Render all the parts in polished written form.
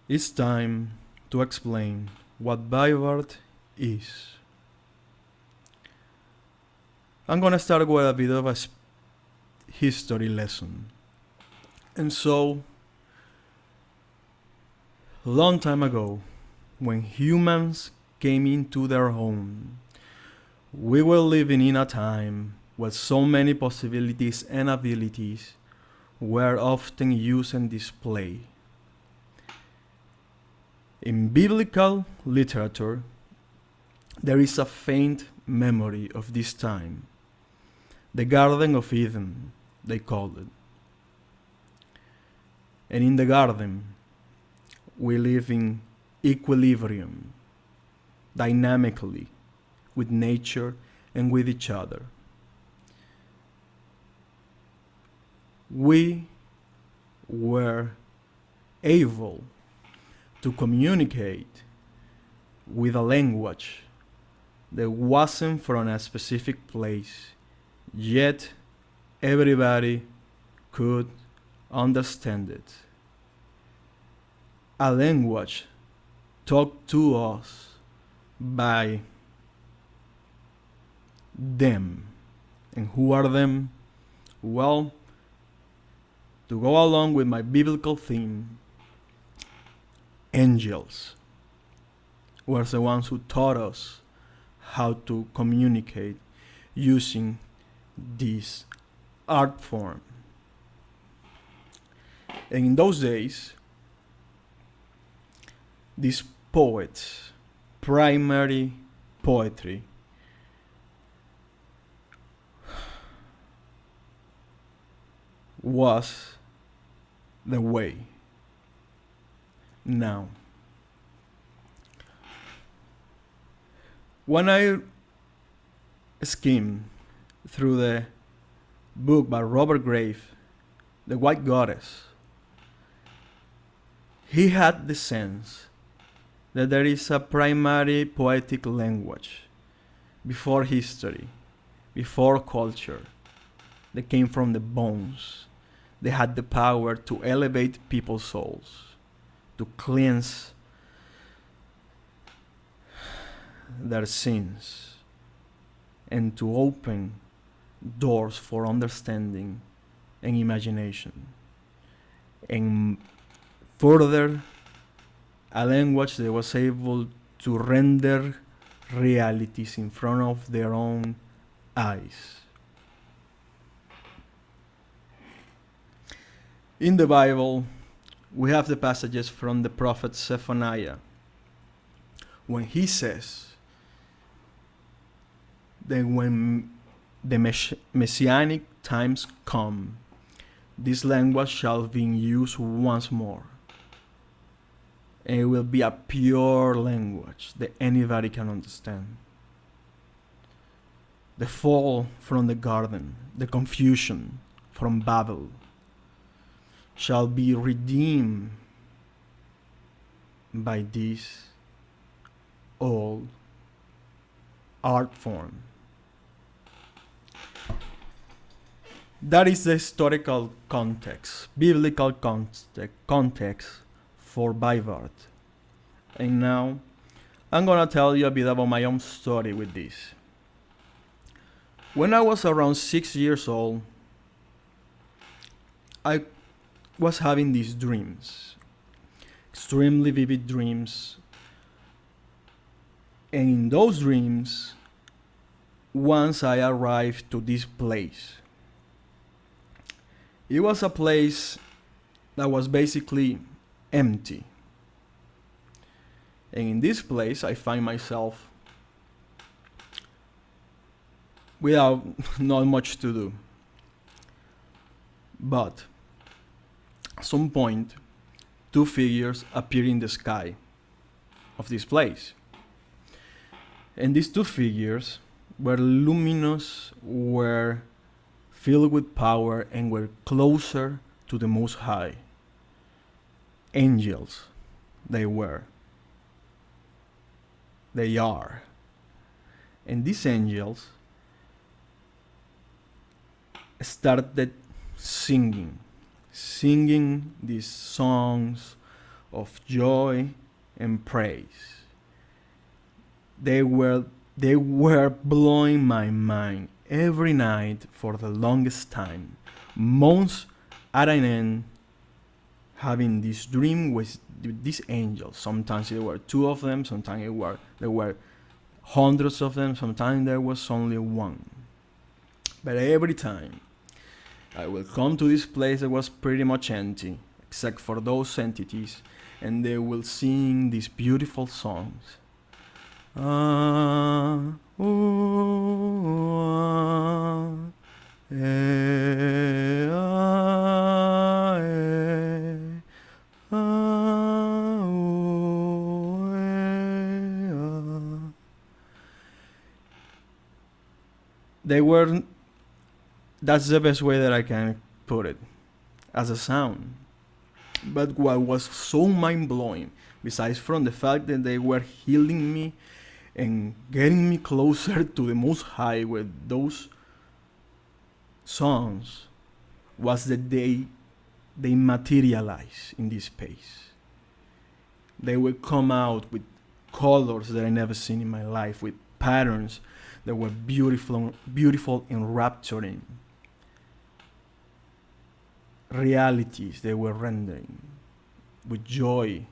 It's time to explain what SeVivarte is. I'm gonna start with a bit of a history lesson. And so, long time ago, when humans came into their home, we were living in a time where so many possibilities and abilities were often used and displayed. In biblical literature, there is a faint memory of this time. The Garden of Eden, they called it. And in the garden, we live in equilibrium, dynamically, with nature and with each other. We were able to communicate with a language that wasn't from a specific place, yet everybody could understand it. A language talked to us by them. And who are them? Well, to go along with my biblical theme, angels were the ones who taught us how to communicate using this art form. And in those days, these poets, primary poetry, was the way. Now, when I skimmed through the book by Robert Graves, The White Goddess, he had the sense that there is a primary poetic language before history, before culture, that came from the bones. They had the power to elevate people's souls, to cleanse their sins, and to open doors for understanding and imagination. And further, a language that was able to render realities in front of their own eyes. In the Bible, we have the passages from the prophet Zephaniah, when he says that when the messianic times come, this language shall be used once more. And it will be a pure language that anybody can understand. The fall from the garden, the confusion from Babel, shall be redeemed by this old art form. That is the historical context, biblical context for SeVivarte. And now, I'm gonna tell you a bit about my own story with this. When I was around 6 years old, I was having these dreams, extremely vivid dreams. And in those dreams, once I arrived to this place, it was a place that was basically empty. And in this place, I find myself without not much to do. But at some point, two figures appear in the sky of this place. And these two figures were luminous, were filled with power, and were closer to the Most High. Angels, they were. They are. And these angels started singing these songs of joy and praise. They were blowing my mind every night for the longest time, months at an end, having this dream with these angels. Sometimes there were two of them, sometimes there were hundreds of them, sometimes there was only one. But every time I will come to this place that was pretty much empty, except for those entities, and they will sing these beautiful songs. Ah, ooh, ah, eh, ah, eh, ah, ooh, eh, ah. They were. That's the best way that I can put it, as a sound. But what was so mind blowing, besides from the fact that they were healing me and getting me closer to the Most High with those songs, was that they materialize in this space. They would come out with colors that I never seen in my life, with patterns that were beautiful and rapturing. Realities they were rendering with joy,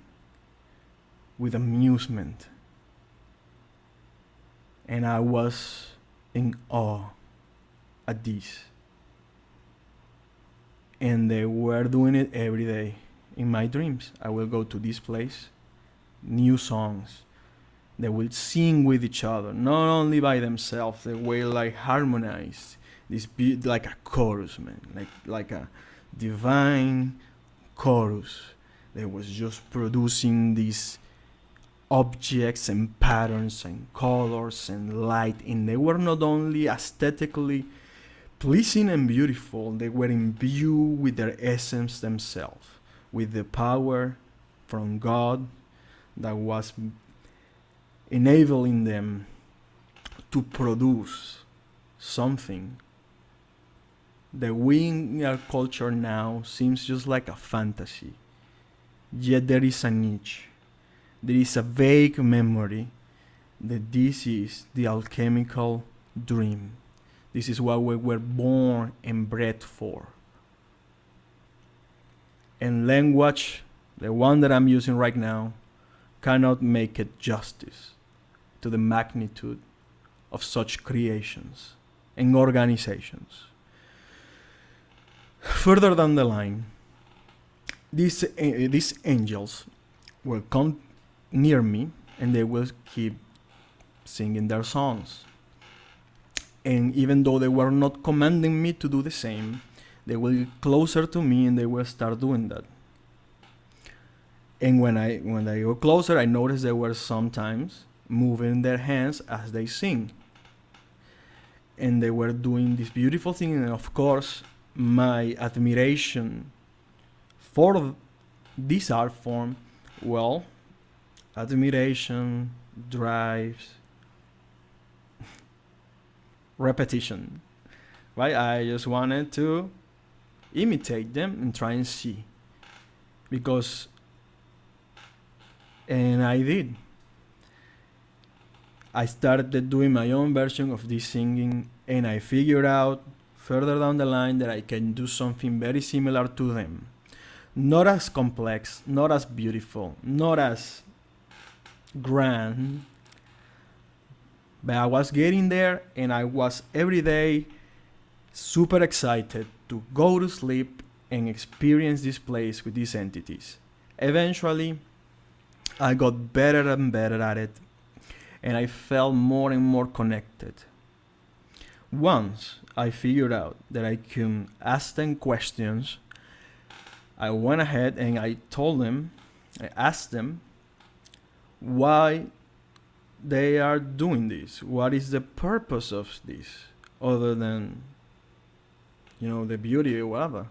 with amusement. And I was in awe at this. And they were doing it every day. In my dreams, I will go to this place, new songs. They will sing with each other, not only by themselves. They will like harmonize this beat like a chorus, man, like a divine chorus. They was just producing these objects and patterns and colors and light, and they were not only aesthetically pleasing and beautiful, they were imbued with their essence themselves, with the power from God that was enabling them to produce something that we in our culture now seems just like a fantasy. Yet there is a niche. There is a vague memory that this is the alchemical dream. This is what we were born and bred for. And language, the one that I'm using right now, cannot make it justice to the magnitude of such creations and organizations. Further down the line, these angels will come near me and they will keep singing their songs. And even though they were not commanding me to do the same, they will get closer to me and they will start doing that. And when they go closer, I noticed they were sometimes moving their hands as they sing. And they were doing this beautiful thing, and of course, my admiration for this art form, well, admiration drives repetition, right? I just wanted to imitate them and try and see, and I did. I started doing my own version of this singing, and I figured out further down the line that I can do something very similar to them. Not as complex, not as beautiful, not as grand, but I was getting there, and I was every day super excited to go to sleep and experience this place with these entities. Eventually, I got better and better at it, and I felt more and more connected. Once I figured out that I could ask them questions, I went ahead and I asked them why they are doing this. What is the purpose of this, other than, the beauty or whatever?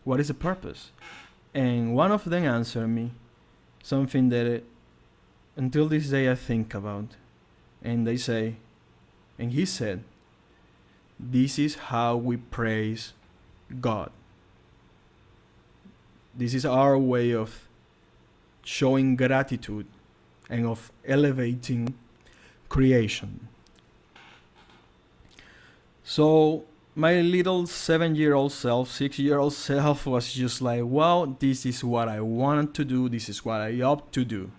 What is the purpose? And one of them answered me something that until this day I think about. And he said, this is how we praise God. This is our way of showing gratitude and of elevating creation. So my little 7-year-old self, 6-year-old self was just like, wow, this is what I wanted to do, this is what I ought to do.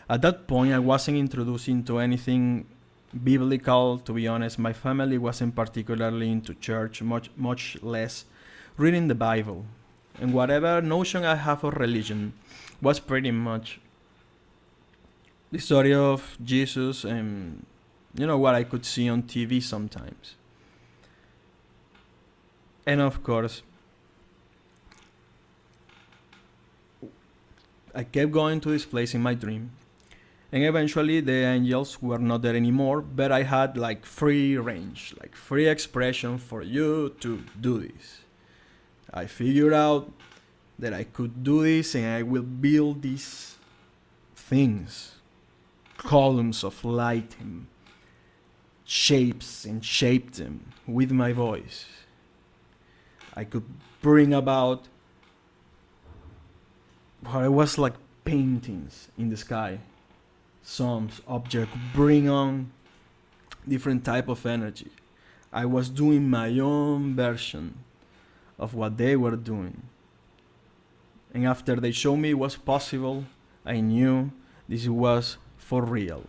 At that point, I wasn't introduced into anything biblical, to be honest. My family wasn't particularly into church, much less reading the Bible. And whatever notion I have of religion was pretty much the story of Jesus and, what I could see on TV sometimes. And of course, I kept going to this place in my dream. And eventually the angels were not there anymore, but I had like free range, like free expression for you to do this. I figured out that I could do this and I will build these things, columns of light and shapes, and shape them with my voice. I could bring about what I was like paintings in the sky. Some object bring on different type of energy. I was doing my own version of what they were doing. And after they showed me it was possible, I knew this was for real.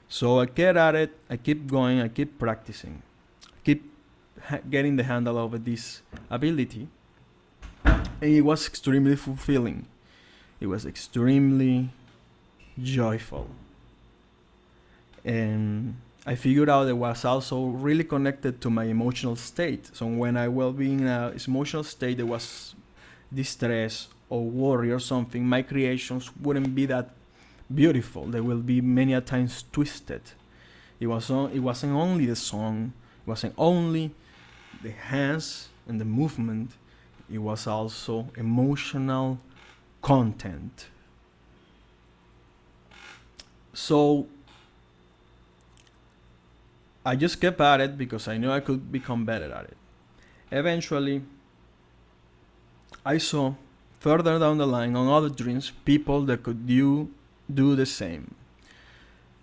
So I kept at it, I keep going, I keep practicing. I keep getting the handle over this ability. And it was extremely fulfilling. It was extremely joyful. And I figured out it was also really connected to my emotional state. So when I will be in an emotional state that was distress or worry or something, my creations wouldn't be that beautiful. They will be many a times twisted. It wasn't only the song, it wasn't only the hands and the movement, it was also emotional content. So I just kept at it because I knew I could become better at it. Eventually, I saw further down the line on other dreams people that could do the same.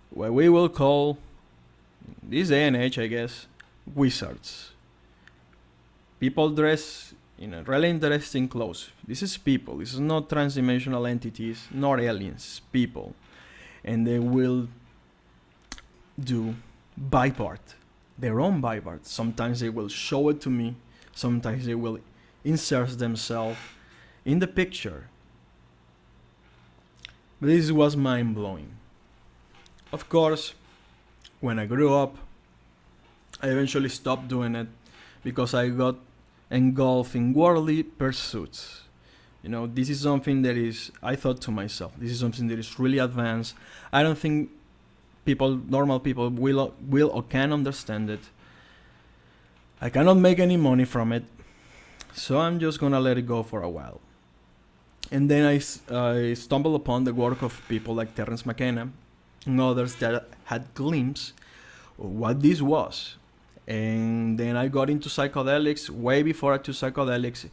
What we will call, this day and age, I guess, wizards. People dress in a really interesting clothes. This is people. This is not transdimensional entities, nor aliens. People. And they will do vibe art, their own vibe art. Sometimes they will show it to me. Sometimes they will insert themselves in the picture. But this was mind-blowing. Of course, when I grew up, I eventually stopped doing it because I got engulfed in worldly pursuits. This is something that is, I thought to myself, this is something that is really advanced. I don't think normal people will or can understand it. I cannot make any money from it, so I'm just gonna let it go for a while. And then I stumbled upon the work of people like Terence McKenna and others that had glimpse of what this was. And then I got into psychedelics way before I took psychedelics,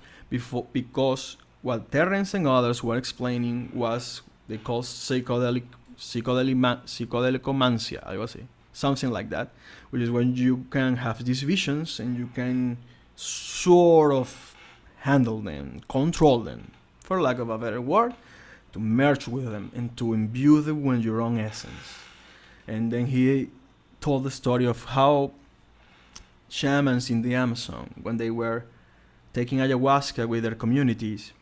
because what Terence and others were explaining was they call psychedelicomancia, I would say, something like that, which is when you can have these visions and you can sort of handle them, control them, for lack of a better word, to merge with them and to imbue them with your own essence. And then he told the story of how shamans in the Amazon, when they were taking ayahuasca with their communities,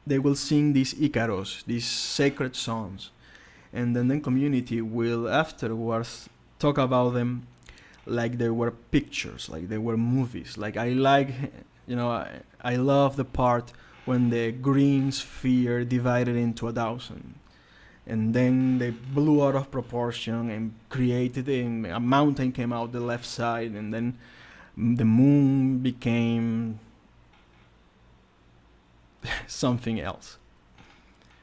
they will sing these Icaros, these sacred songs, and then the community will afterwards talk about them like they were pictures, like they were movies. Like I love the part when the green sphere divided into 1,000. And then they blew out of proportion and created a mountain came out the left side, and then the moon became something else.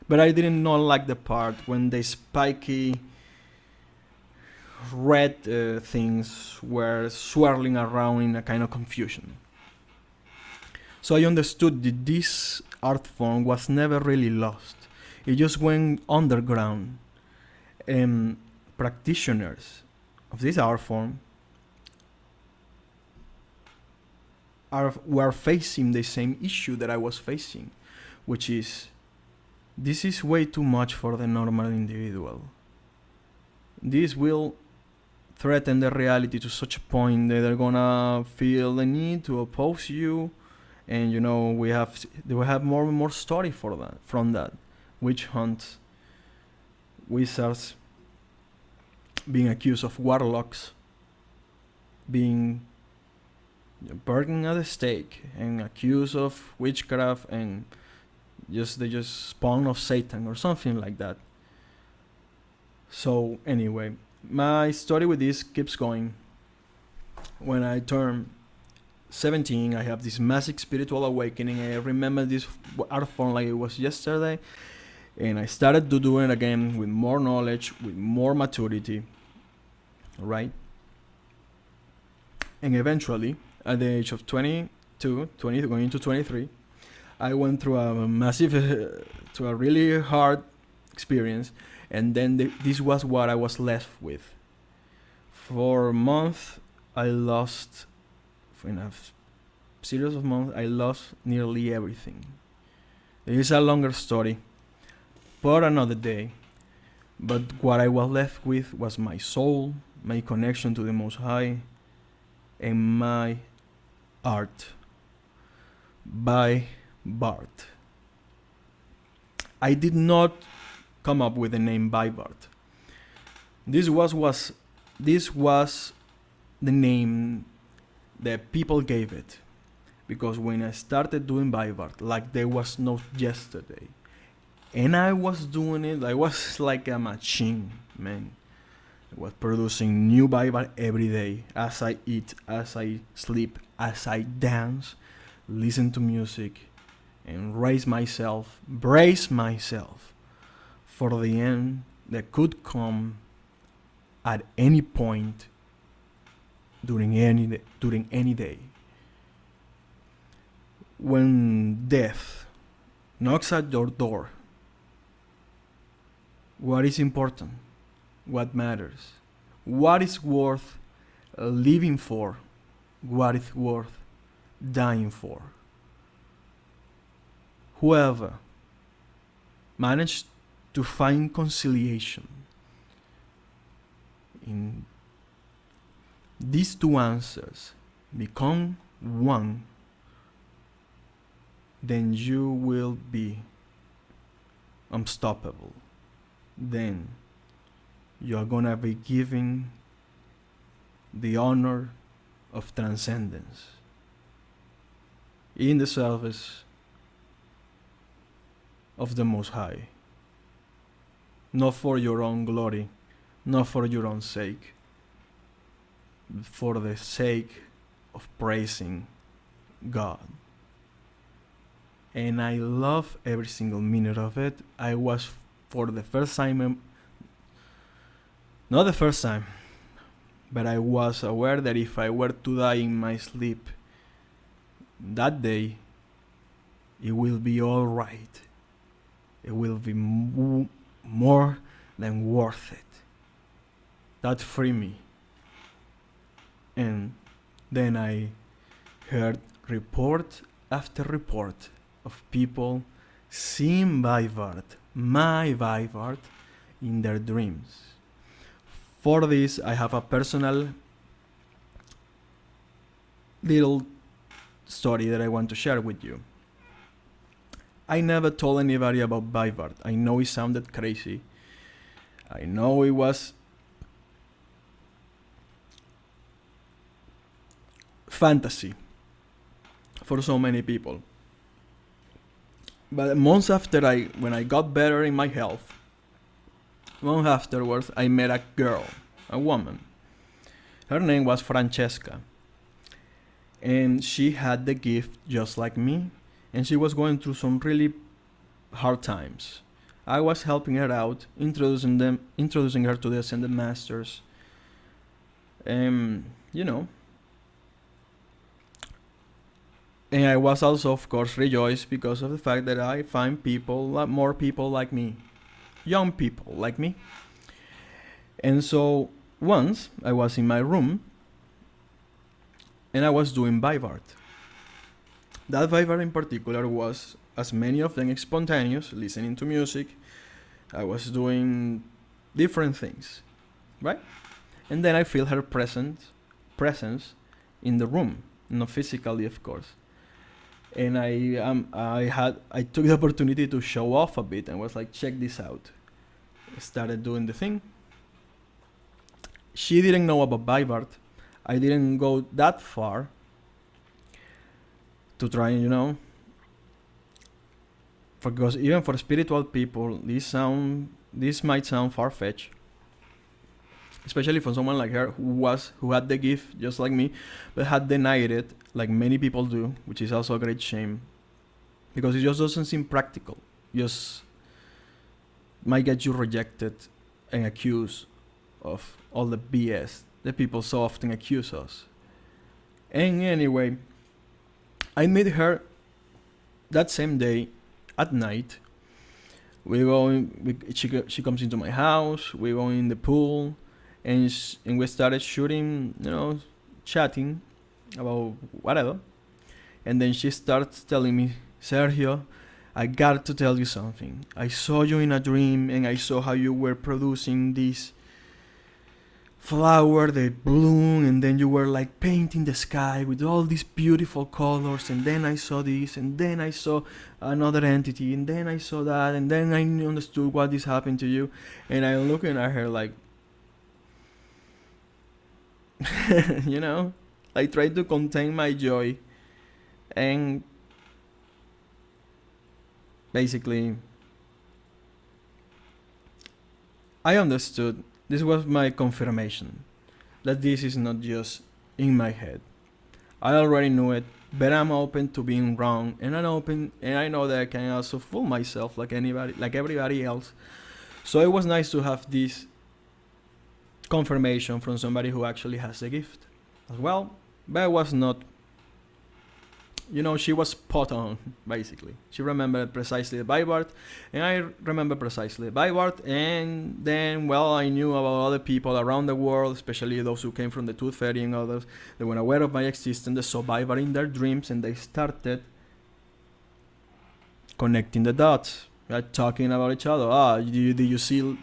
But I didn't not like the part when the spiky red things were swirling around in a kind of confusion. So I understood that this art form was never really lost. It just went underground. And practitioners of this art form were facing the same issue that I was facing, which is this is way too much for the normal individual. This will threaten the reality to such a point that they're gonna feel the need to oppose you, and we have more and more story from that. Witch hunts, wizards being accused of warlocks, being burned at the stake and accused of witchcraft, and they just spawn of Satan or something like that. So anyway, my story with this keeps going. When I turn 17, I have this massive spiritual awakening. I remember this art form like it was yesterday, and I started to do it again with more knowledge, with more maturity, right? And eventually, at the age of 22, going into 23, I went through a massive, to a really hard experience, and then this was what I was left with. For a month, I lost, in a series of months, I lost nearly everything. It is a longer story for another day, but what I was left with was my soul, my connection to the Most High, and my art by Bart. I did not come up with the name by Bart. This was the name that people gave it, because when I started doing by Bart, like there was no yesterday, and I was doing it, I was like a machine, man. I was producing new Bible every day, as I eat, as I sleep, as I dance, listen to music, and brace myself for the end that could come at any point during any day. When death knocks at your door, what is important? What matters? What is worth living for? What is worth dying for? Whoever managed to find conciliation in these two answers, become one, then you will be unstoppable. Then you are gonna be given the honor of transcendence in the service of the Most High. Not for your own glory, not for your own sake, but for the sake of praising God. And I love every single minute of it. I was, for the first time, not the first time, but I was aware that if I were to die in my sleep that day, it will be all right. It will be more than worth it. That freed me. And then I heard report after report of people seeing Vivarte, my Vivarte, in their dreams. For this, I have a personal little story that I want to share with you. I never told anybody about Vivarte. I know it sounded crazy. I know it was fantasy for so many people. But months after when I got better in my health, months afterwards, I met a girl, a woman. Her name was Francesca. And she had the gift just like me. And she was going through some really hard times. I was helping her out, introducing her to the Ascended Masters. And I was also, of course, rejoiced because of the fact that I find more people like me, young people like me. And so once I was in my room and I was doing SeVivarte. That SeVivarte in particular was, as many of them, spontaneous, listening to music. I was doing different things, right? And then I feel her presence in the room, not physically, of course. And I took the opportunity to show off a bit and was like, check this out. I started doing the thing. She didn't know about SeVivarte. I didn't go that far to try and, because even for spiritual people, this might sound far-fetched, especially for someone like her who had the gift just like me, but had denied it like many people do, which is also a great shame, because it just doesn't seem practical. Just might get you rejected and accused of all the BS that people so often accuse us. And anyway, I met her that same day at night. She comes into my house, we go in the pool, and we started shooting, chatting about whatever. And then she starts telling me, Sergio, I got to tell you something. I saw you in a dream, and I saw how you were producing this flower that bloomed, and then you were like painting the sky with all these beautiful colors, and then I saw this, and then I saw another entity, and then I saw that, and then I understood what this happened to you. And I'm looking at her like, I tried to contain my joy, and basically I understood. This was my confirmation that this is not just in my head. I already knew it, but I'm open to being wrong, and I know that I can also fool myself like everybody else. So it was nice to have this confirmation from somebody who actually has the gift as well. But it was not, she was spot on, basically. She remembered precisely the SeVivarte, and I remember precisely the SeVivarte, and then, I knew about other people around the world, especially those who came from the Tooth Fairy and others. They were aware of my existence, they saw SeVivarte in their dreams, and they started connecting the dots, right? Talking about each other. Did you see,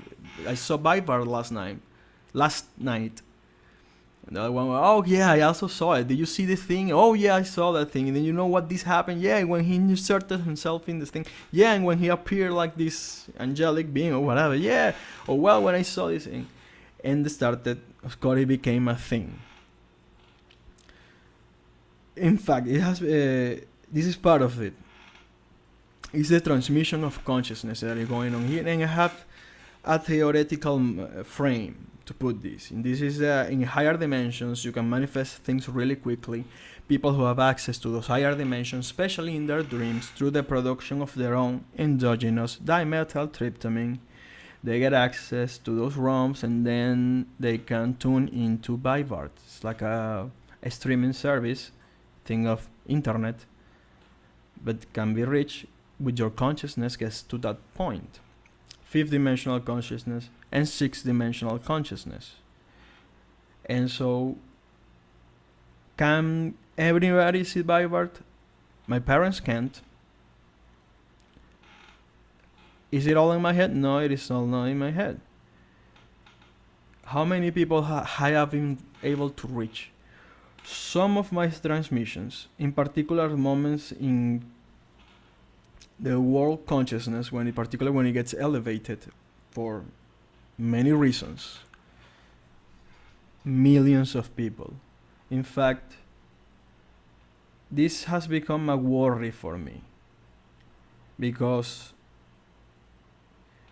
I saw SeVivarte last night. And the other one, oh yeah, I also saw it. Did you see the thing? Oh yeah, I saw that thing. And then you know what this happened? Yeah, when he inserted himself in this thing. Yeah, and when he appeared like this angelic being or whatever. Yeah. Or when I saw this thing. And of course, it became a thing. In fact, it has. This is part of it. It's the transmission of consciousness that is going on here, and I have a theoretical frame to put this. And this is in higher dimensions, you can manifest things really quickly. People who have access to those higher dimensions, especially in their dreams, through the production of their own endogenous dimethyltryptamine, they get access to those realms, and then they can tune into SeVivarte. It's like a streaming service, thing of internet, but can be reached with your consciousness gets to that point. 5th-dimensional consciousness and 6th-dimensional consciousness. And so, can everybody see SeVivarte? My parents can't. Is it all in my head? No, it is all not in my head. How many people I have been able to reach? Some of my transmissions, in particular moments in the world consciousness, when it gets elevated for many reasons, millions of people. In fact, this has become a worry for me, because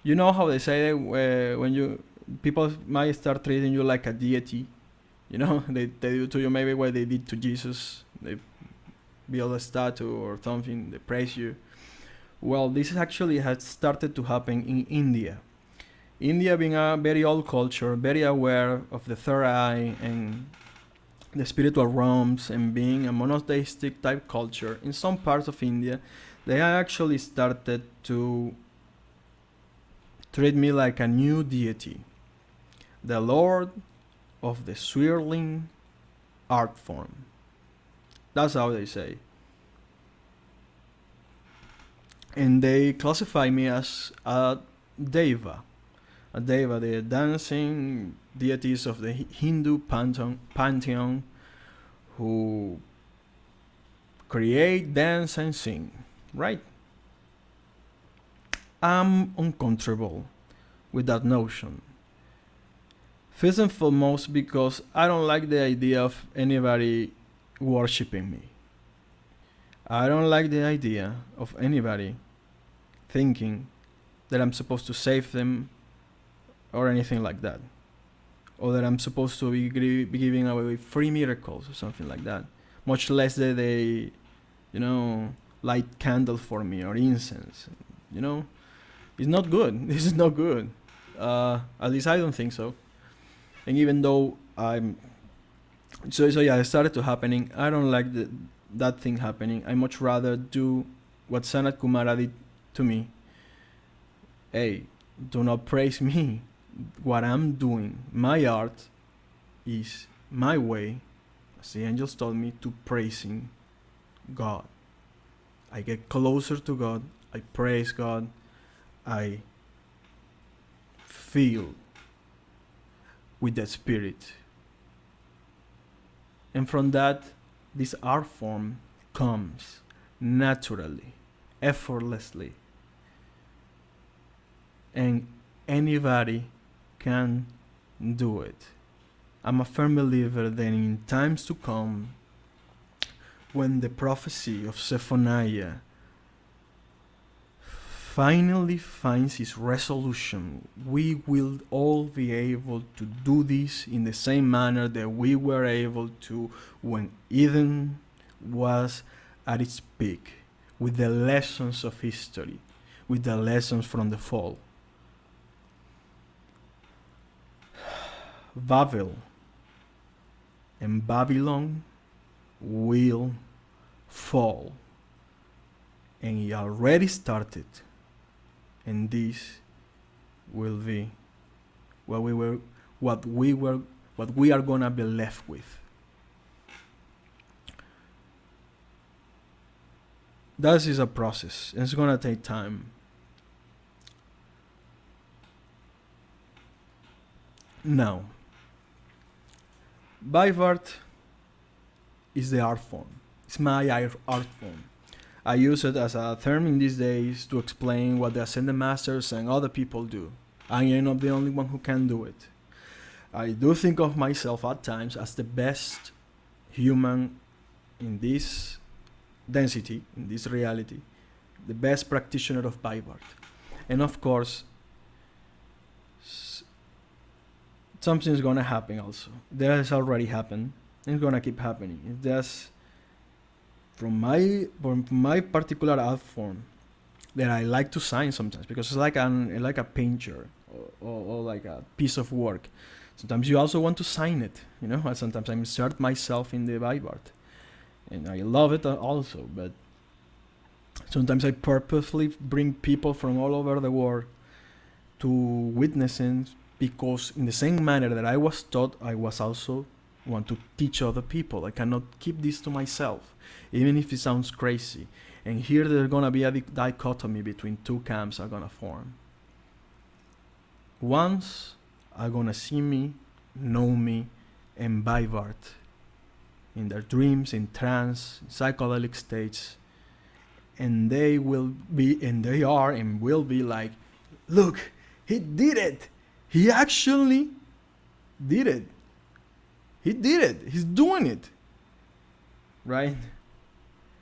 you know how they say that when people might start treating you like a deity, they do to you maybe what they did to Jesus. They build a statue or something, they praise you. Well, this actually has started to happen in India. India being a very old culture, very aware of the third eye and the spiritual realms and being a monotheistic type culture, in some parts of India, they actually started to treat me like a new deity, the Lord of the swirling art form. That's how they say. And they classify me as a deva. A deva, the dancing deities of the Hindu pantheon who create, dance, and sing, right? I'm uncomfortable with that notion. First and foremost, because I don't like the idea of anybody worshipping me. I don't like the idea of anybody thinking that I'm supposed to save them or anything like that. Or that I'm supposed to be giving away free miracles or something like that. Much less that they, light candles for me or incense. It's not good. This is not good. At least I don't think so. And even though it started to happening. I don't like that thing happening. I much rather do what Sanat Kumara did to me. Hey, do not praise me. What I'm doing, my art, is my way, as the angels told me, to praising God. I get closer to God. I praise God. I feel with the spirit. And from that, this art form comes naturally, effortlessly. And anybody can do it. I'm a firm believer that in times to come, when the prophecy of Zephaniah finally finds its resolution, we will all be able to do this in the same manner that we were able to when Eden was at its peak, with the lessons of history, with the lessons from the fall. Babel and Babylon will fall, and it already started. And this will be what we are gonna be left with. That is a process. It's gonna take time. Now, SeVivarte is the art form. It's my art form. I use it as a term in these days to explain what the Ascended Masters and other people do. I am not the only one who can do it. I do think of myself at times as the best human in this density, in this reality, the best practitioner of SeVivarte. And of course, something's gonna happen also. That has already happened. It's gonna keep happening. That's from my particular art form that I like to sign sometimes, because it's like a painter or like a piece of work. Sometimes you also want to sign it, and sometimes I insert myself in the SeVivarte, and I love it also. But sometimes I purposely bring people from all over the world to witnessing, because in the same manner that I was taught, I was also want to teach other people. I cannot keep this to myself, even if it sounds crazy. And here there's gonna be a dichotomy between two camps are gonna form. Ones are gonna see me, know me, and SeVivarte in their dreams, in trance, in psychedelic states, and they will be, and they are, and will be like, look, he did it. He actually did it. He did it. He's doing it. Right?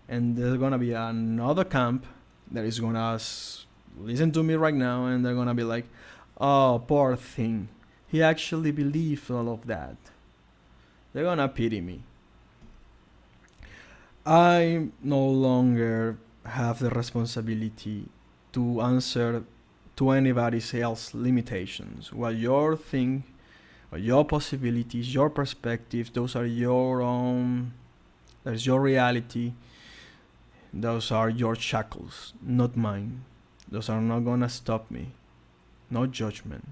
And there's gonna be another camp that is gonna listen to me right now, and they're gonna be like, oh, poor thing. He actually believed all of that. They're gonna pity me. I no longer have the responsibility to answer to anybody else's limitations. What your possibilities, your perspectives. Those are your own. That's your reality. Those are your shackles, not mine. Those are not gonna stop me. No judgment,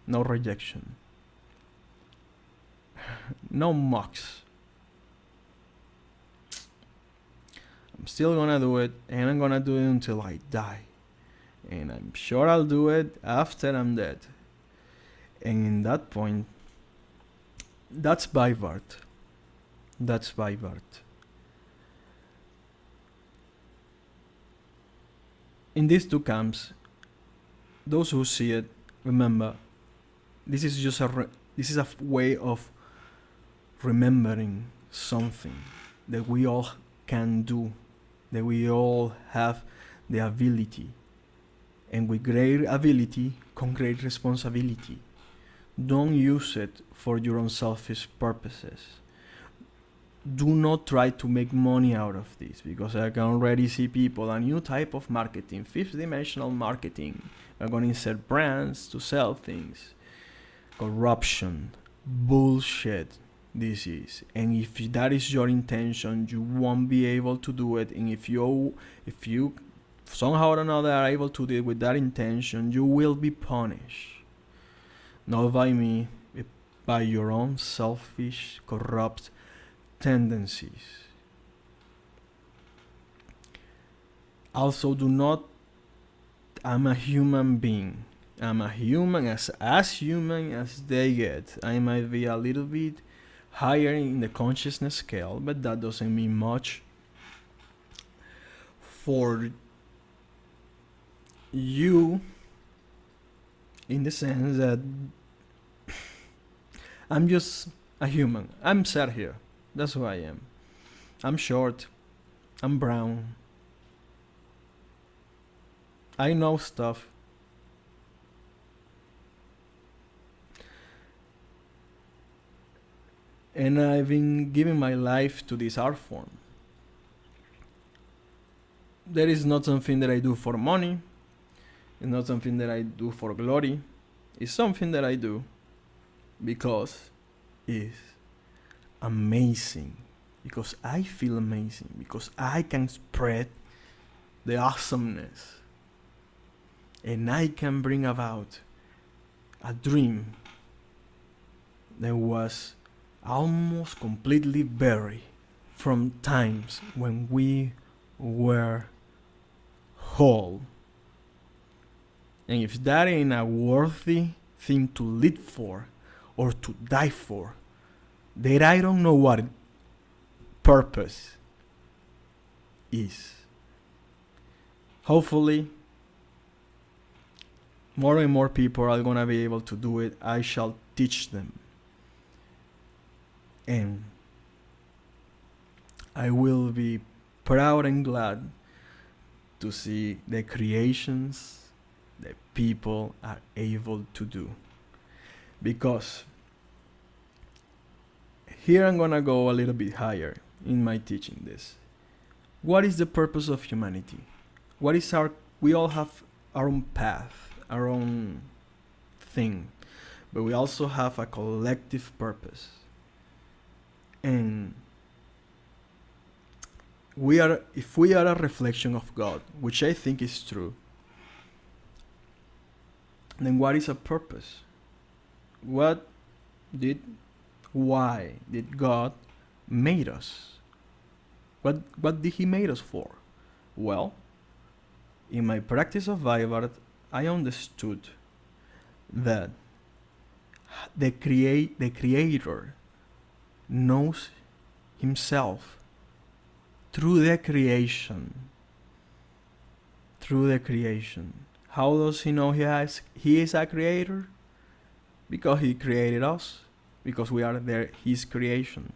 no rejection, no mocks. I'm still gonna do it, and I'm gonna do it until I die. And I'm sure I'll do it after I'm dead. And in that point, that's SeVivarte. That's SeVivarte. In these two camps, those who see it, remember, this is just this is a way of remembering something that we all can do, that we all have the ability, and with great ability come great responsibility. Don't use it for your own selfish purposes. Do not try to make money out of this, because I can already see people, a new type of marketing, fifth dimensional marketing. We're going to insert brands to sell things. Corruption, bullshit, this is. And if that is your intention, you won't be able to do it. And if you somehow or another are able to do it with that intention, you will be punished. Not by me, but by your own selfish, corrupt tendencies. Also, do not. I'm a human being. I'm a human, as human as they get. I might be a little bit higher in the consciousness scale, but that doesn't mean much for you, in the sense that I'm just a human. I'm sat here. That's who I am. I'm short. I'm brown. I know stuff. And I've been giving my life to this art form. That is not something that I do for money. It's not something that I do for glory. It's something that I do because it's amazing. Because I feel amazing. Because I can spread the awesomeness. And I can bring about a dream that was almost completely buried from times when we were whole. And if that ain't a worthy thing to live for or to die for, then I don't know what purpose is. Hopefully, more and more people are gonna be able to do it. I shall teach them. And I will be proud and glad to see the creations that people are able to do. Because here I'm gonna go a little bit higher in my teaching this. What is the purpose of humanity? We all have our own path, our own thing, but we also have a collective purpose. And if we are a reflection of God, which I think is true, then what is a purpose? Why did God made us? What did He made us for? Well, in my practice of SeVivarte, I understood that the Creator knows Himself through the creation. Through the creation. How does He know He is a creator? Because He created us. Because we are His creation.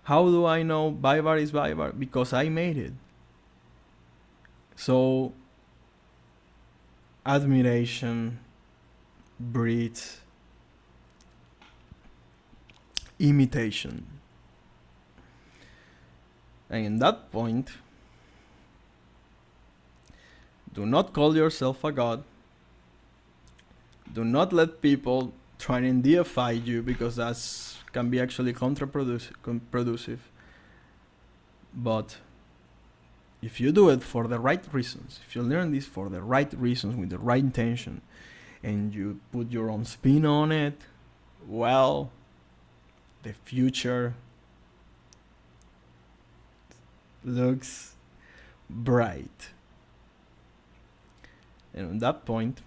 How do I know SeVivarte is SeVivarte? Because I made it. So, admiration breeds imitation. And in that point, do not call yourself a god. Do not let people trying and deify you, because that's can be actually counterproductive. But if you do it for the right reasons, if you learn this for the right reasons with the right intention, and you put your own spin on it, well, the future looks bright. And on that point,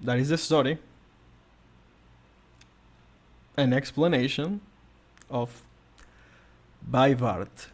that is the story, an explanation of SeVivarte.